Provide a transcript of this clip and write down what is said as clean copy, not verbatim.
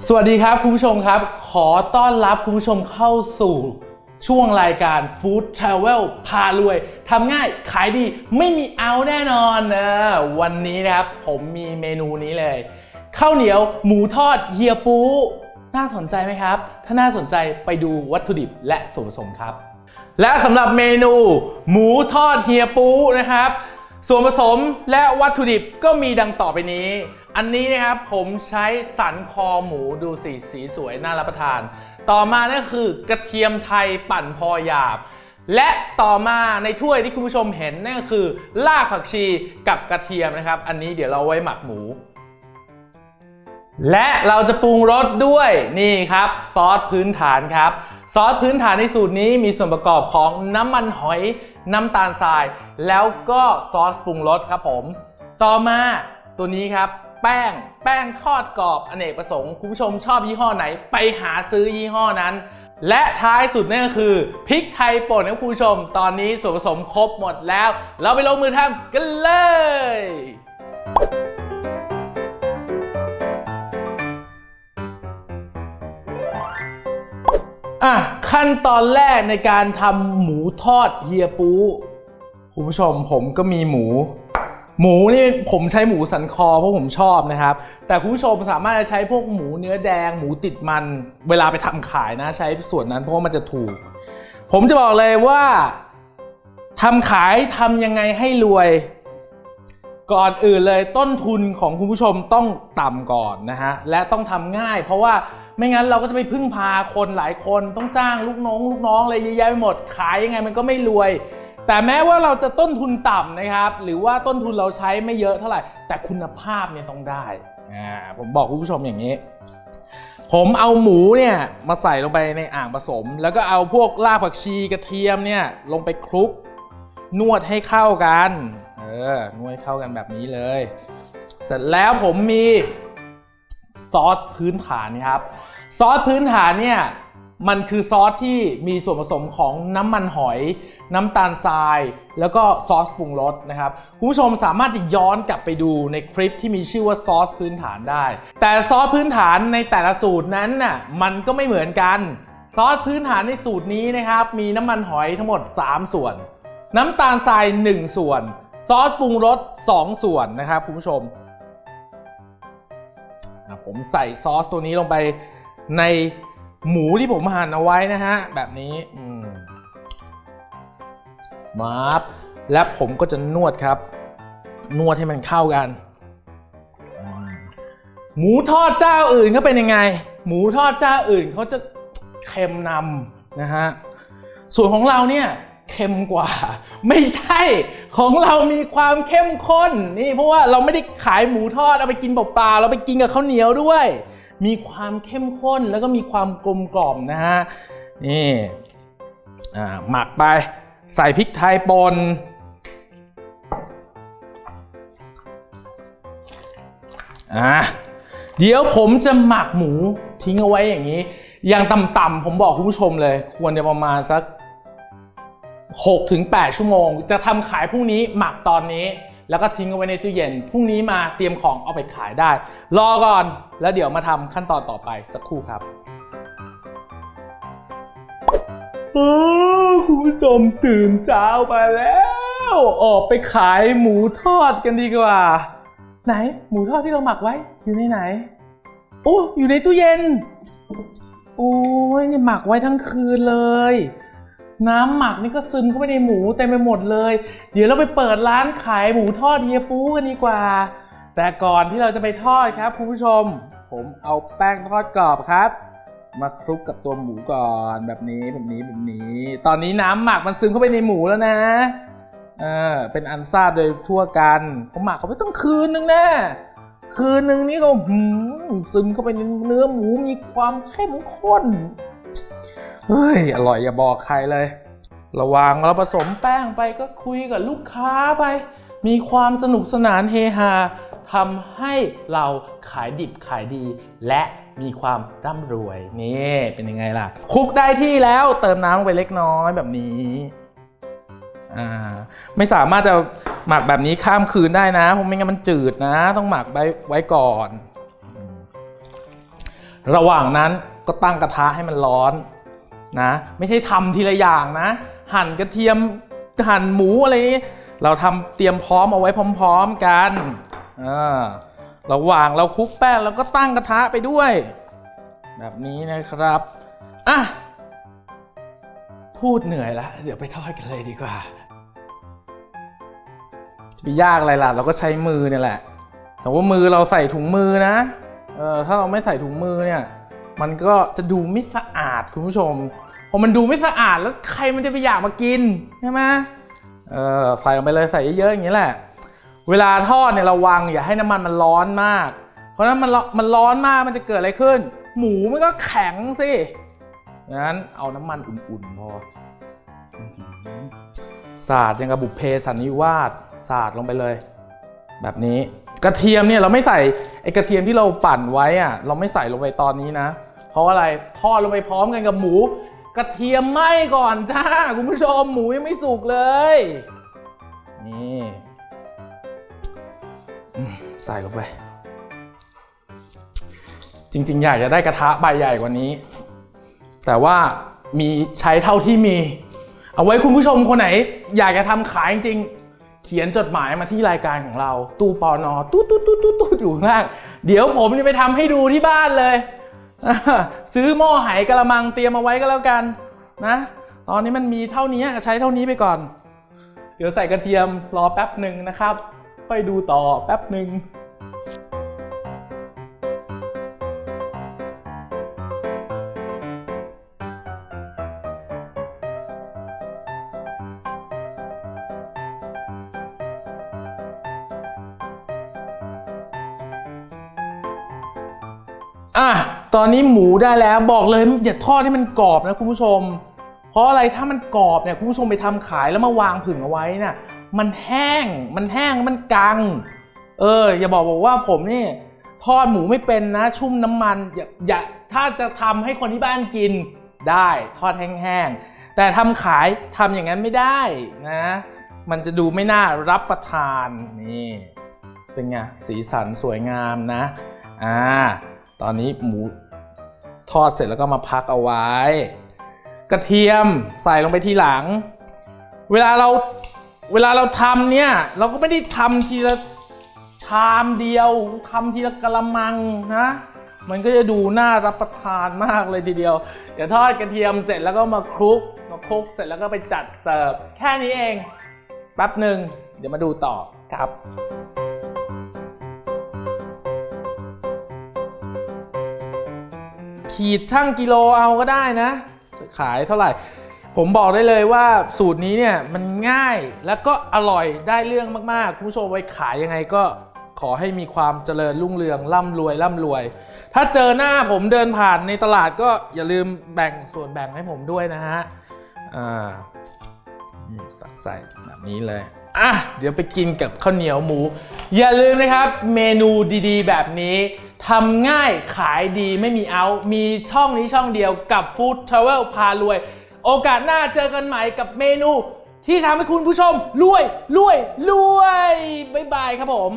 สวัสดีครับคุณผู้ชมครับขอต้อนรับคุณผู้ชมเข้าสู่ช่วงรายการ Food Travel พารวยทำง่ายขายดีไม่มีเอาแน่นอนนะวันนี้นะครับผมมีเมนูนี้เลยข้าวเหนียวหมูทอดเฮียปูน่าสนใจไหมครับถ้าน่าสนใจไปดูวัตถุดิบและส่วนผสมครับและสำหรับเมนูหมูทอดเฮียปูนะครับส่วนผสมและวัตถุดิบก็มีดังต่อไปนี้อันนี้นะครับผมใช้สันคอหมูดูสิสีสวยน่ารับประทานต่อมานั่นคือกระเทียมไทยปั่นพอหยาบและต่อมาในถ้วยที่คุณผู้ชมเห็นนั่นก็คือรากผักชีกับกระเทียมนะครับอันนี้เดี๋ยวเราไว้หมักหมูและเราจะปรุงรสด้วยนี่ครับซอสพื้นฐานครับซอสพื้นฐานในสูตรนี้มีส่วนประกอบของน้ำมันหอยน้ำตาลทรายแล้วก็ซอสปรุงรสครับผมต่อมาตัวนี้ครับแป้งทอดกรอบอเนกประสงค์คุณผู้ชมชอบยี่ห้อไหนไปหาซื้อยี่ห้อนั้นและท้ายสุดนั่นก็คือพริกไทยป่นนะคุณผู้ชมตอนนี้ส่วนผสมครบหมดแล้วเราไปลงมือทำกันเลยขั้นตอนแรกในการทำหมูทอดเฮียปูคุณผู้ชมผมก็มีหมูนี่ผมใช้หมูสันคอเพราะผมชอบนะครับแต่คุณผู้ชมสามารถจะใช้พวกหมูเนื้อแดงหมูติดมันเวลาไปทำขายนะใช้ส่วนนั้นเพราะว่ามันจะถูกผมจะบอกเลยว่าทำขายทำยังไงให้รวยก่อนอื่นเลยต้นทุนของคุณผู้ชมต้องต่ำก่อนนะฮะและต้องทำง่ายเพราะว่าไม่งั้นเราก็จะไปพึ่งพาคนหลายคนต้องจ้างลูกน้องอะไรเยอะแยะไปหมดขายยังไงมันก็ไม่รวยแต่แม้ว่าเราจะต้นทุนต่ำนะครับหรือว่าต้นทุนเราใช้ไม่เยอะเท่าไหร่แต่คุณภาพเนี่ยต้องได้ผมบอกคุณผู้ชมอย่างนี้ผมเอาหมูเนี่ยมาใส่ลงไปในอ่างผสมแล้วก็เอาพวกรากผักชีกระเทียมเนี่ยลงไปคลุกนวดให้เข้ากันนวดให้เข้ากันแบบนี้เลยเสร็จแล้วผมมีซอสพื้นฐานครับซอสพื้นฐานเนี่ยมันคือซอสที่มีส่วนผสมของน้ำมันหอยน้ำตาลทรายแล้วก็ซอสปรุงรสนะครับคุณผู้ชมสามารถจะย้อนกลับไปดูในคลิปที่มีชื่อว่าซอสพื้นฐานได้แต่ซอสพื้นฐานในแต่ละสูตรนั้นน่ะมันก็ไม่เหมือนกันซอสพื้นฐานในสูตรนี้นะครับมีน้ำมันหอยทั้งหมด3ส่วนน้ำตาลทราย1ส่วนซอสปรุงรส2ส่วนนะครับคุณผู้ชมผมใส่ซอสตัวนี้ลงไปในหมูที่ผมหั่นเอาไว้นะฮะแบบนี้มาบแล้วผมก็จะนวดครับนวดให้มันเข้ากันหมูทอดเจ้าอื่นเขาเป็นยังไงหมูทอดเจ้าอื่นเขาจะเค็มนำนะฮะส่วนของเราเนี่ยเค็มกว่าไม่ใช่ของเรามีความเข้มข้นนี่เพราะว่าเราไม่ได้ขายหมูทอดเอาไปกินเปล่าๆเราไปกินกับข้าวเหนียวด้วยมีความเข้มข้นแล้วก็มีความกลมกล่อมนะฮะนี่หมักไปใส่พริกไทยป่นเดี๋ยวผมจะหมักหมูทิ้งเอาไว้อย่างนี้อย่างต่ำๆผมบอกคุณผู้ชมเลยควรจะประมาณสัก6-8 ชั่วโมงจะทำขายพรุ่งนี้หมักตอนนี้แล้วก็ทิ้งเอาไว้ในตู้เย็นพรุ่งนี้มาเตรียมของเอาไปขายได้รอก่อนแล้วเดี๋ยวมาทำขั้นตอนต่อไปสักครู่ครับคุณผู้ชมตื่นเช้าไปแล้วออกไปขายหมูทอดกันดีกว่าไหนหมูทอดที่เราหมักไว้อยู่ในไหนโอ้อยู่ในตู้เย็นโอ้ยนี่หมักไว้ทั้งคืนเลยน้ำหมักนี่ก็ซึมเข้าไปในหมูเต็มไปหมดเลยเดี๋ยวเราไปเปิดร้านขายหมูทอดเฮียปูกันดีกว่าแต่ก่อนที่เราจะไปทอดครับคุณผู้ชมผมเอาแป้งทอดกรอบครับมาคลุกกับตัวหมูก่อนแบบนี้ตอนนี้น้ำหมักมันซึมเข้าไปในหมูแล้วนะเป็นอันทราบโดยทั่วกันเขาหมักเขาไปตั้งคืนนึงนะคืนนึงนี่ก็ซึมเข้าไปในเนื้อหมูมีความเข้มข้นเฮ้ยอร่อยอย่าบอกใครเลยระหว่างเราผสมแป้งไปก็คุยกับลูกค้าไปมีความสนุกสนานเฮฮาทำให้เราขายดิบขายดีและมีความร่ำรวยนี่เป็นยังไงล่ะคลุกได้ที่แล้วเติมน้ำลงไปเล็กน้อยแบบนี้ไม่สามารถจะหมักแบบนี้ข้ามคืนได้นะเพราะไม่งั้นมันจืดนะต้องหมักไว้ก่อน ระหว่างนั้นก็ตั้งกระทะให้มันร้อนนะไม่ใช่ทำทีละอย่างนะหั่นกระเทียมหั่นหมูอะไรนี้เราทำเตรียมพร้อมเอาไว้พร้อมๆกันระหว่างเราคลุกแป้งเราก็ตั้งกระทะไปด้วยแบบนี้นะครับอ่ะพูดเหนื่อยแล้วเดี๋ยวไปทอดกันเลยดีกว่าจะไปยากอะไรล่ะเราก็ใช้มือเนี่ยแหละแต่ว่ามือเราใส่ถุงมือนะถ้าเราไม่ใส่ถุงมือเนี่ยมันก็จะดูไม่สะอาดคุณผู้ชมพอมันดูไม่สะอาดแล้วใครมันจะไปอยากมากินใช่ไหมใส่ลงไปเลยใส่เยอะๆอย่างนี้แหละเวลาทอดเนี่ยระวังอย่าให้น้ำมันร้อนมากเพราะนั้นมันร้อนมากมันจะเกิดอะไรขึ้นหมูมันก็แข็งสิงั้นเอาน้ำมันอุ่นๆพอสาดยังกับบุพเพสันนิวาสสาดลงไปเลยแบบนี้กระเทียมเนี่ยเราไม่ใส่ไอ้กระเทียมที่เราปั่นไว้อะเราไม่ใส่ลงไปตอนนี้นะเพราะอะไรทอดลงไปพร้อมกันกับหมูกระเทียมไหม้ก่อนจ้าคุณผู้ชมหมูยังไม่สุกเลยนี่ใส่ลงไปจริงๆอยากจะได้กระทะใบใหญ่กว่านี้แต่ว่ามีใช้เท่าที่มีเอาไว้คุณผู้ชมคนไหนอยากจะทำขายจริงเขียนจดหมายมาที่รายการของเราตู้ปนตู้อยู่ข้างล่างเดี๋ยวผมจะไปทำให้ดูที่บ้านเลยซื้อหม้อไหกระมังเตรียมเอาไว้ก็แล้วกันนะตอนนี้มันมีเท่านี้ใช้เท่านี้ไปก่อนเดี๋ยวใส่กระเทียมรอแป๊บหนึ่งนะครับค่อยดูต่อแป๊บหนึ่งตอนนี้หมูได้แล้วบอกเลยอย่าทอดให้มันกรอบนะคุณผู้ชมเพราะอะไรถ้ามันกรอบเนี่ยคุณผู้ชมไปทำขายแล้วมาวางผึ่งเอาไว้น่ะมันแห้งมันกังอย่าบอกว่าผมนี่ทอดหมูไม่เป็นนะชุ่มน้ำมันอย่าถ้าจะทำให้คนที่บ้านกินได้ทอดแห้งๆแต่ทำขายทำอย่างนั้นไม่ได้นะมันจะดูไม่น่ารับประทานนี่เป็นไงสีสันสวยงามนะตอนนี้หมูทอดเสร็จแล้วก็มาพักเอาไว้กระเทียมใส่ลงไปทีหลังเวลาเราทำเนี่ยเราก็ไม่ได้ทำทีละชามเดียวทำทีละกะละมังนะมันก็จะดูน่ารับประทานมากเลยทีเดียวเดี๋ยวทอดกระเทียมเสร็จแล้วก็มาคลุกเสร็จแล้วก็ไปจัดเสิร์ฟแค่นี้เองแป๊บหนึ่งเดี๋ยวมาดูต่อครับขีดช่างกิโลเอาก็ได้นะขายเท่าไหร่ผมบอกได้เลยว่าสูตรนี้เนี่ยมันง่ายแล้วก็อร่อยได้เรื่องมากๆคุณผู้ชมไปขายยังไงก็ขอให้มีความเจริญรุ่งเรืองร่ำรวยถ้าเจอหน้าผมเดินผ่านในตลาดก็อย่าลืมแบ่งส่วนแบ่งให้ผมด้วยนะฮะตักใส่แบบนี้เลยเดี๋ยวไปกินกับข้าวเหนียวหมูอย่าลืมนะครับเมนูดีๆแบบนี้ทำง่ายขายดีไม่มีเอามีช่องนี้ช่องเดียวกับ Food Travel พารวยโอกาสหน้าเจอกันใหม่กับเมนูที่ทำให้คุณผู้ชมรวยบ๊ายบายครับผม